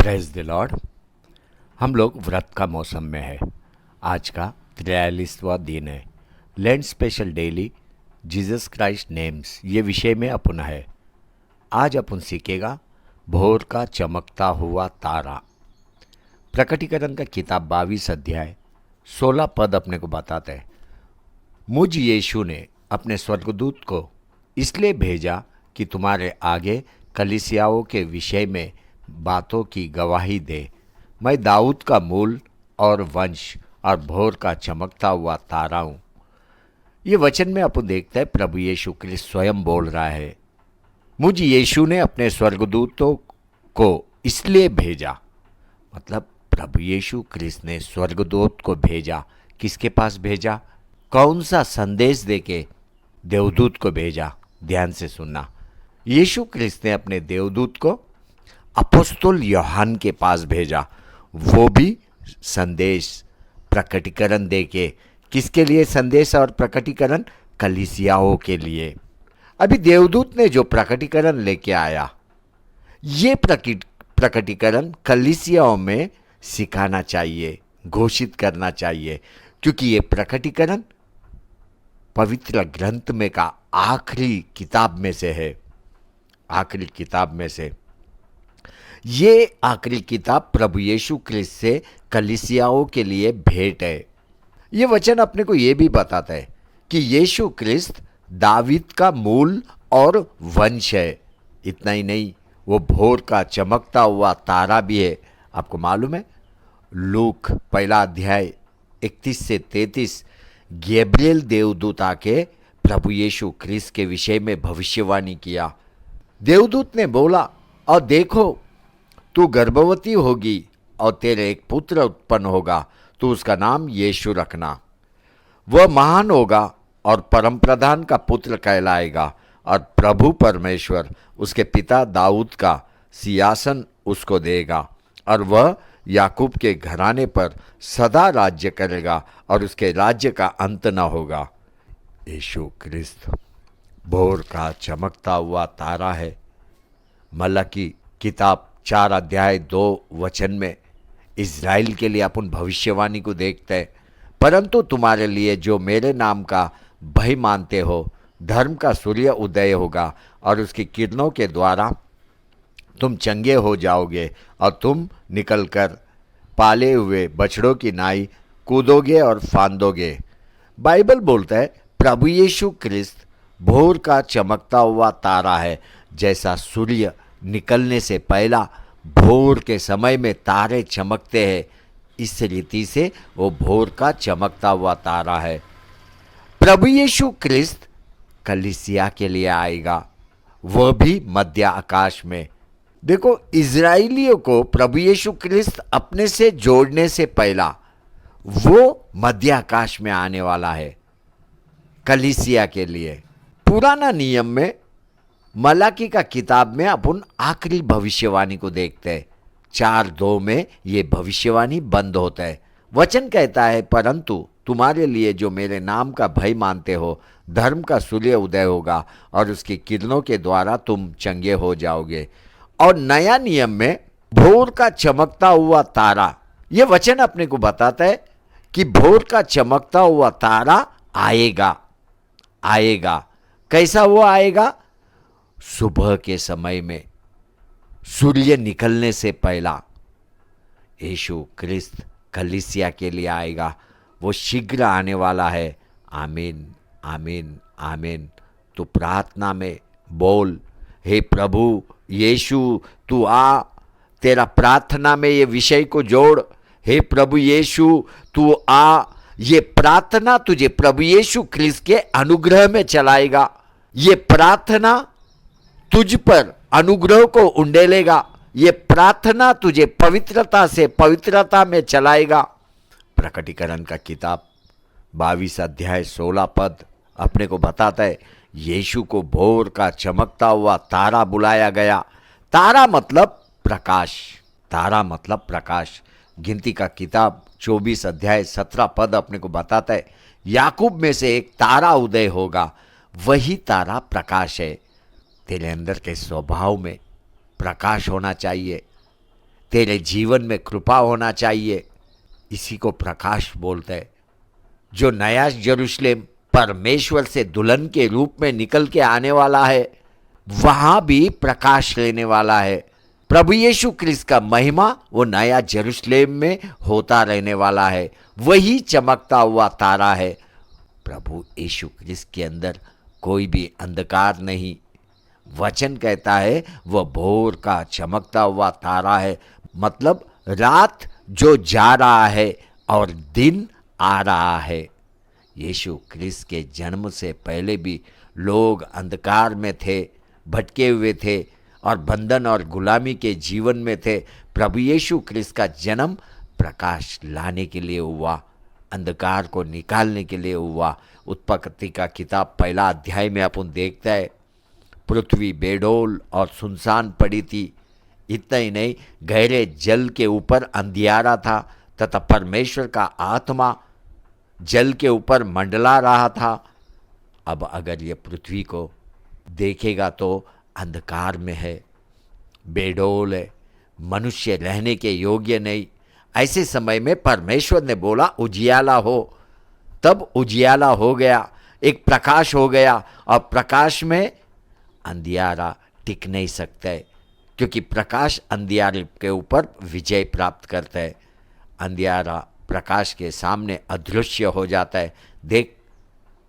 Praise the Lord. हम लोग व्रत का मौसम में है। आज का 43वां दिन है। Land special daily Jesus Christ names ये विषय में अपन है। आज अपन सीखेगा भोर का चमकता हुआ तारा। प्रकटीकरण का किताब 22 अध्याय 16 पद अपने को बताते हैं। मुझ यीशु ने अपने स्वर्गदूत को इसलिए भेजा कि तुम्हारे आगे कलीसियाओं के विषय में बातों की गवाही दे। मैं दाऊद का मूल और वंश और भोर का चमकता हुआ तारा हूँ। ये वचन में अपन देखते हैं प्रभु यीशु क्रिस्त स्वयं बोल रहा है। मुझ यीशु ने अपने स्वर्गदूतों को इसलिए भेजा, मतलब प्रभु यीशु क्रिस्त ने स्वर्गदूत को भेजा। किसके पास भेजा? कौन सा संदेश देके? देवदूत को भेजा। ध्यान से सुनना। यीशु क्रिस्त ने अपने देवदूत को अपोस्तल यूहन्ना के पास भेजा, वो भी संदेश प्रकटीकरण देके। किसके लिए संदेश और प्रकटीकरण? कलीसियाओं के लिए। अभी देवदूत ने जो प्रकटीकरण लेके आया, ये प्रकटीकरण कलीसियाओं में सिखाना चाहिए, घोषित करना चाहिए, क्योंकि ये प्रकटीकरण पवित्र ग्रंथ में का आखिरी किताब में से है। आखिरी किताब में से ये आखिरी किताब प्रभु यीशु क्रिस्त से कलीसियाओं के लिए भेंट है। ये वचन अपने को ये भी बताता है कि यीशु क्रिस्त दावीद का मूल और वंश है। इतना ही नहीं, वो भोर का चमकता हुआ तारा भी है। आपको मालूम है, लूक 1 अध्याय 31 से 33 गैब्रिएल देवदूत आके प्रभु यीशु क्रिस्त के विषय में भविष्यवाणी किया। देवदूत ने बोला, और देखो तू गर्भवती होगी और तेरे एक पुत्र उत्पन्न होगा, तो उसका नाम यीशु रखना। वह महान होगा और परम प्रधान का पुत्र कहलाएगा, और प्रभु परमेश्वर उसके पिता दाऊद का सिंहासन उसको देगा, और वह याकूब के घराने पर सदा राज्य करेगा, और उसके राज्य का अंत न होगा। यीशु क्रिस्त भोर का चमकता हुआ तारा है। मलाकी किताब 4 अध्याय 2 वचन में इज़राइल के लिए अपन भविष्यवाणी को देखते हैं। परंतु तुम्हारे लिए जो मेरे नाम का भय मानते हो, धर्म का सूर्य उदय होगा, और उसकी किरणों के द्वारा तुम चंगे हो जाओगे, और तुम निकलकर पाले हुए बछड़ों की नाई कूदोगे और फांदोगे। बाइबल बोलता है प्रभु यीशु क्रिस्त भोर का चमकता हुआ तारा है। जैसा सूर्य निकलने से पहला भोर के समय में तारे चमकते हैं, इस रीति से वो भोर का चमकता हुआ तारा है। प्रभु यीशु क्रिस्त कलीसिया के लिए आएगा, वह भी मध्य आकाश में। देखो, इज़राइलियों को प्रभु यीशु क्रिस्त अपने से जोड़ने से पहला वो मध्य आकाश में आने वाला है कलीसिया के लिए। पुराना नियम में मलाकी का किताब में अपन आखिरी भविष्यवाणी को देखते हैं। 4:2 में ये भविष्यवाणी बंद होता है। वचन कहता है, परंतु तुम्हारे लिए जो मेरे नाम का भय मानते हो, धर्म का सूर्य उदय होगा, और उसकी किरणों के द्वारा तुम चंगे हो जाओगे। और नया नियम में भोर का चमकता हुआ तारा, ये वचन अपने को बताता है कि भोर का चमकता हुआ तारा आएगा। आएगा कैसा? वो आएगा सुबह के समय में, सूर्य निकलने से पहला यीशु क्रिस्त कलीसिया के लिए आएगा। वो शीघ्र आने वाला है। आमीन, आमीन, आमीन। तो प्रार्थना में बोल, हे प्रभु यीशु तू आ। तेरा प्रार्थना में ये विषय को जोड़, हे प्रभु यीशु तू आ। ये प्रार्थना तुझे प्रभु यीशु क्रिस्त के अनुग्रह में चलाएगा। ये प्रार्थना तुझ पर अनुग्रह को उंडेलेगा। ये प्रार्थना तुझे पवित्रता से पवित्रता में चलाएगा। प्रकटीकरण का किताब 22 अध्याय 16 पद अपने को बताता है, यीशु को भोर का चमकता हुआ तारा बुलाया गया। तारा मतलब प्रकाश। तारा मतलब प्रकाश। गिनती का किताब 24 अध्याय 17 पद अपने को बताता है, याकूब में से एक तारा उदय होगा, वही तारा प्रकाश है। तेरे अंदर के स्वभाव में प्रकाश होना चाहिए। तेरे जीवन में कृपा होना चाहिए। इसी को प्रकाश बोलते हैं। जो नया यरूशलेम परमेश्वर से दुल्हन के रूप में निकल के आने वाला है, वहां भी प्रकाश लेने वाला है। प्रभु यीशु क्रिस्त का महिमा वो नया यरूशलेम में होता रहने वाला है। वही चमकता हुआ तारा है। प्रभु यीशु क्रिस्त के अंदर कोई भी अंधकार नहीं। वचन कहता है वह भोर का चमकता हुआ तारा है, मतलब रात जो जा रहा है और दिन आ रहा है। यीशु क्रिस्त के जन्म से पहले भी लोग अंधकार में थे, भटके हुए थे और बंधन और गुलामी के जीवन में थे। प्रभु यीशु क्रिस्त का जन्म प्रकाश लाने के लिए हुआ, अंधकार को निकालने के लिए हुआ। उत्पत्ति का किताब 1 अध्याय में अपन देखते हैं, पृथ्वी बेडोल और सुनसान पड़ी थी। इतना ही नहीं, गहरे जल के ऊपर अंधियारा था तथा परमेश्वर का आत्मा जल के ऊपर मंडला रहा था। अब अगर ये पृथ्वी को देखेगा तो अंधकार में है, बेडोल है, मनुष्य रहने के योग्य नहीं। ऐसे समय में परमेश्वर ने बोला उजियाला हो, तब उजियाला हो गया, एक प्रकाश हो गया। और प्रकाश में अंधियारा टिक नहीं सकता है, क्योंकि प्रकाश अंधियारे के ऊपर विजय प्राप्त करता है। अंधियारा प्रकाश के सामने अदृश्य हो जाता है। देख,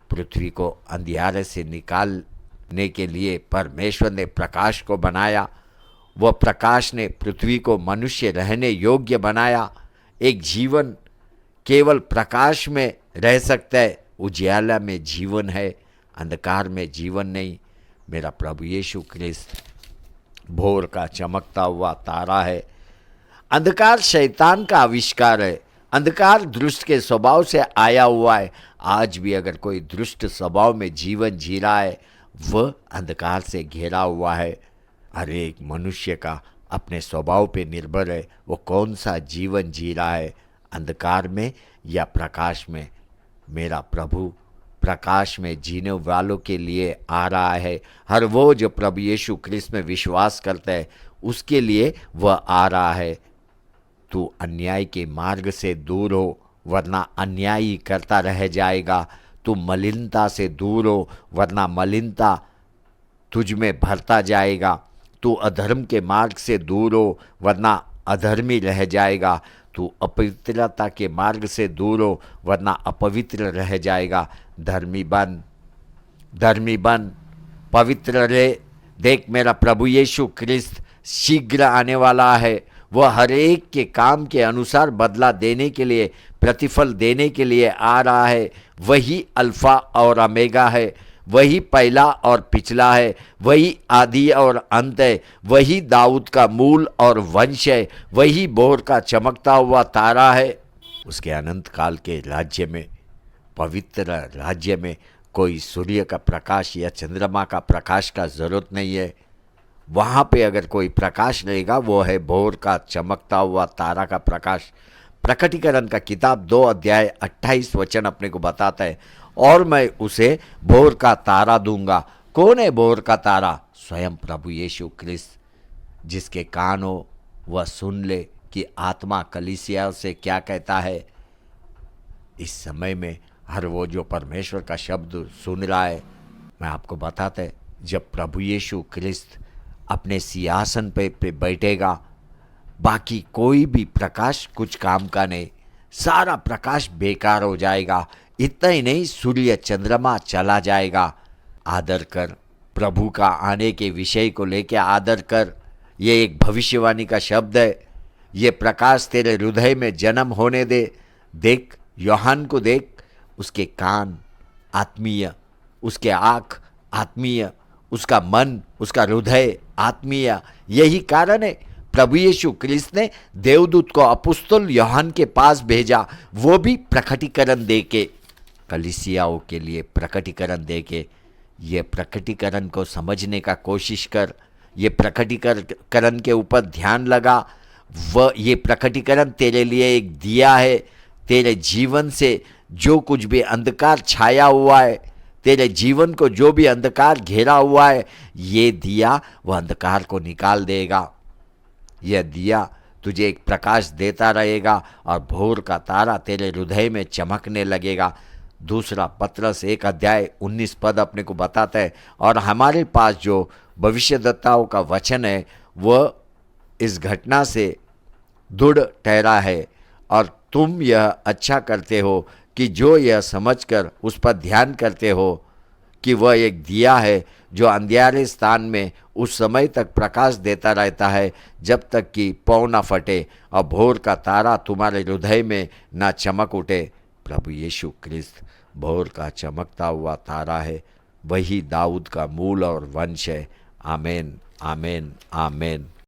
पृथ्वी को अंधियारे से निकालने के लिए परमेश्वर ने प्रकाश को बनाया। वह प्रकाश ने पृथ्वी को मनुष्य रहने योग्य बनाया। एक जीवन केवल प्रकाश में रह सकता है। उजियाला में जीवन है, अंधकार में जीवन नहीं। मेरा प्रभु यीशु क्रिस्त भोर का चमकता हुआ तारा है। अंधकार शैतान का आविष्कार है। अंधकार दुष्ट के स्वभाव से आया हुआ है। आज भी अगर कोई दुष्ट स्वभाव में जीवन जी रहा है, वह अंधकार से घिरा हुआ है। हर एक मनुष्य का अपने स्वभाव पे निर्भर है, वो कौन सा जीवन जी रहा है, अंधकार में या प्रकाश में। मेरा प्रभु प्रकाश में जीने वालों के लिए आ रहा है। हर वो जो प्रभु यीशु क्रिस्त में विश्वास करता है, उसके लिए वह आ रहा है। तू अन्याय के मार्ग से दूर हो, वरना अन्याय करता रह जाएगा। तू मलिनता से दूर हो, वरना मलिनता तुझ में भरता जाएगा। तू अधर्म के मार्ग से दूर हो, वरना अधर्मी रह जाएगा। तू अपवित्रता के मार्ग से दूर हो, वरना अपवित्र रह जाएगा। धर्मी बन, पवित्र रहे। देख, मेरा प्रभु यीशु क्रिस्त शीघ्र आने वाला है। वह हर एक के काम के अनुसार बदला देने के लिए, प्रतिफल देने के लिए आ रहा है। वही अल्फा और ओमेगा है, वही पहला और पिछला है, वही आदि और अंत है, वही दाऊद का मूल और वंश है, वही भोर का चमकता हुआ तारा है। उसके अनंत काल के राज्य में, पवित्र राज्य में कोई सूर्य का प्रकाश या चंद्रमा का प्रकाश का जरूरत नहीं है। वहाँ पे अगर कोई प्रकाश रहेगा, वो है भोर का चमकता हुआ तारा का प्रकाश। प्रकटीकरण का किताब 2 अध्याय 28 वचन अपने को बताता है, और मैं उसे भोर का तारा दूंगा। कौन है भोर का तारा? स्वयं प्रभु यीशु क्रिस्त। जिसके कान हो वह सुन ले कि आत्मा कलीसिया से क्या कहता है। इस समय में हर वो जो परमेश्वर का शब्द सुन रहा है, मैं आपको बताता है, जब प्रभु यीशु क्रिस्त अपने सिंहासन पे बैठेगा, बाकी कोई भी प्रकाश कुछ काम का नहीं, सारा प्रकाश बेकार हो जाएगा। इतना ही नहीं, सूर्य चंद्रमा चला जाएगा। आदर कर, प्रभु का आने के विषय को लेकर आदर कर। ये एक भविष्यवाणी का शब्द है। ये प्रकाश तेरे हृदय में जन्म होने दे। देख, यूहन्ना को देख, उसके कान आत्मीय, उसके आँख आत्मीय, उसका मन, उसका हृदय आत्मीय। यही कारण है प्रभु यीशु क्रिस्त ने देवदूत को अपुस्तल यूहन्ना के पास भेजा, वो भी प्रकटीकरण देके, कलीसियाओं के लिए प्रकटीकरण देके। ये प्रकटीकरण को समझने का कोशिश कर। ये प्रकटीकरण के ऊपर ध्यान लगा। वह ये प्रकटीकरण तेरे लिए एक दिया है। तेरे जीवन से जो कुछ भी अंधकार छाया हुआ है, तेरे जीवन को जो भी अंधकार घेरा हुआ है, ये दिया वह अंधकार को निकाल देगा। यह दिया तुझे एक प्रकाश देता रहेगा और भोर का तारा तेरे हृदय में चमकने लगेगा। दूसरा पत्रस 1 अध्याय 19 पद अपने को बताता है। और हमारे पास जो भविष्यद्वक्ताओं का वचन है वह इस घटना से दृढ़ ठहरा है, और तुम यह अच्छा करते हो कि जो यह समझकर उस पर ध्यान करते हो कि वह एक दिया है जो अंधियारे स्थान में उस समय तक प्रकाश देता रहता है जब तक कि पौ न फटे और भोर का तारा तुम्हारे हृदय में न चमक उठे। प्रभु यीशु क्रिस्त भोर का चमकता हुआ तारा है, वही दाऊद का मूल और वंश है। आमेन, आमेन, आमेन।